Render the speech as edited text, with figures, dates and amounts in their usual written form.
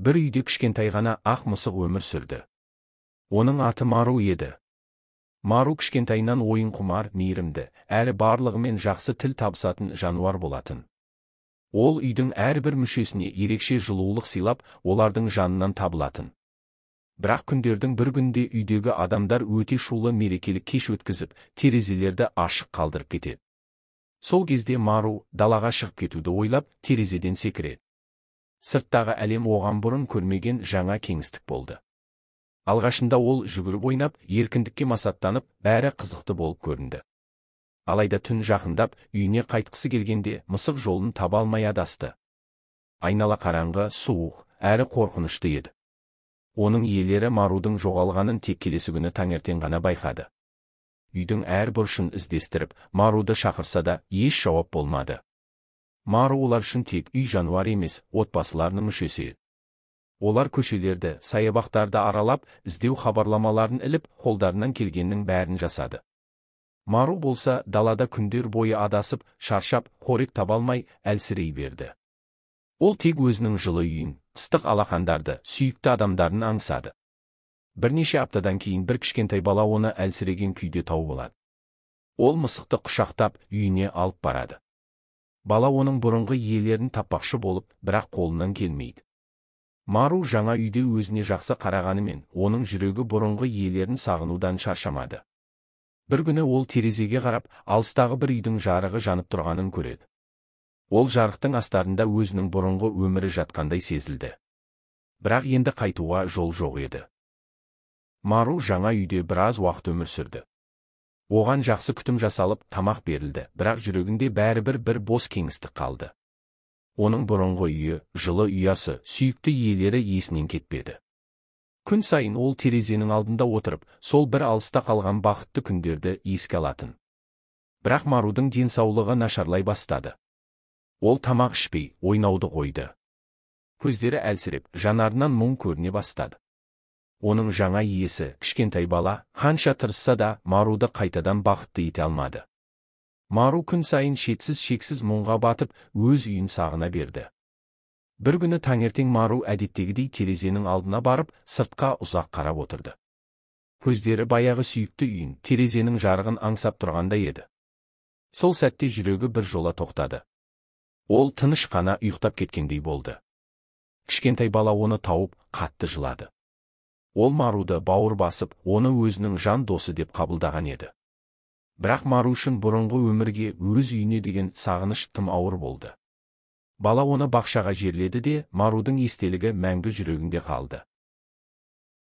бір үйде кішкентай ғана ақ мысық өмір сүрді. Оның аты Мару еді. Мару кішкентайынан ойын құмар, мейірімді, әрі барлығымен жақсы тіл табысатын жануар болатын. Ол үйдің әрбір мүшесіне ерекше жылулық сыйлап, олардың жанынан табылатын. Бірақ күндердің бір күнде үйдегі адамдар өте шулы мерекелік кеш өткізіп, терезелерді ашық қалдырып кетеді. Сол кезде Мару далаға шығып кетуді ойлап, терезеден секіреді. Сырттағы әлем оған бұрын көрмеген жаңа кеңістік болды. Алғашында ол жүгіріп ойнап, еркіндікке масаттанып, бәрі қызықты болып көрінді. Алайда түн жақындап, үйіне қайтқысы келгенде, мысық жолын таба алмай адасты. Айнала қараңғы, суық, әрі қорқынышты еді. Оның иелері Марудың жоғалғанын тек келесі күні таңертең ғана байқады. Үйдің әр бұрышын іздестіріп, Маруды шақырса да, еш жауап болмады. Мару олар үшін тек үй жануар емес, отбасыларының мүшесі. Олар көшелерді, саябақтарды аралап, іздеу хабарламаларын іліп, қолдарынан келгеннің бәрін жасады. Мару болса, далада күндер бойы адасып, шаршап, қорек таба алмай, әлсірей берді. Ол тек өзінің жылы үйін, ыстық алақандарды, сүйікті адамдарын аңсады. Бірнеше аптадан кейін бір кішкентай бала оны әлсіреген күйде тауып алады. Ол мысықты құшақтап, үйіне алып барады. Бала оның бұрынғы иелерін таппақшы болып, бірақ қолынан келмейді. Мару жаңа үйде өзіне жақсы қарағанымен, оның жүрегі бұрынғы иелерін сағынудан шаршамады. Бір күні ол терезеге қарап, алыстағы бір үйдің жарығы жанып тұрғанын көреді. Ол жарықтың астарында өзінің бұрынғы өмірі жатқандай сезілді. Бірақ енді қайтуға жол жоқ еді. Мару жаңа үйде біраз уақыт өмір сүрді. Оған жақсы күтім жасалып, тамақ берілді, бірақ жүрегінде бәрібір бір бос кеңістік қалды. Оның бұрынғы үйі, жылы ұясы, сүйікті иелері есінен кетпеді. Күн сайын ол терезенің алдында отырып, сол бір алыста қалған бақытты күндерді еске алатын. Бірақ Марудың денсаулығы нашарлай бастады. Ол тамақ ішпей, ойнауды қойды. Көздері әлсіреп, жанарынан мұң көріне бастады. Оның жаңа иесі, кішкентай бала, қанша тырысса да, Маруды қайтадан бақытты ете алмады. Мару күн сайын шексіз мұңға батып, өз үйін сағына берді. Бір күні таңертең Мару әдеттегідей терезенің алдына барып, сыртқа ұзақ қарап отырды. Көздері баяғы сүйікті үйін, терезенің жарығын аңсап тұрғанда еді. Сол сәтте жүрегі бір жола тоқтады. Ол тыныш қана ұйықтап кеткендей болды. Кішкентай бала оны тауып, қатты жылады. Ол Маруды бауыр басып, оны өзінің жан досы деп қабылдаған еді. Бірақ Мару үшін бұрынғы өмірге, өз үйіне деген сағыныш тым ауыр болды. Бала оны бақшаға жерледі де, Марудың естелігі мәңгі жүрегінде қалды.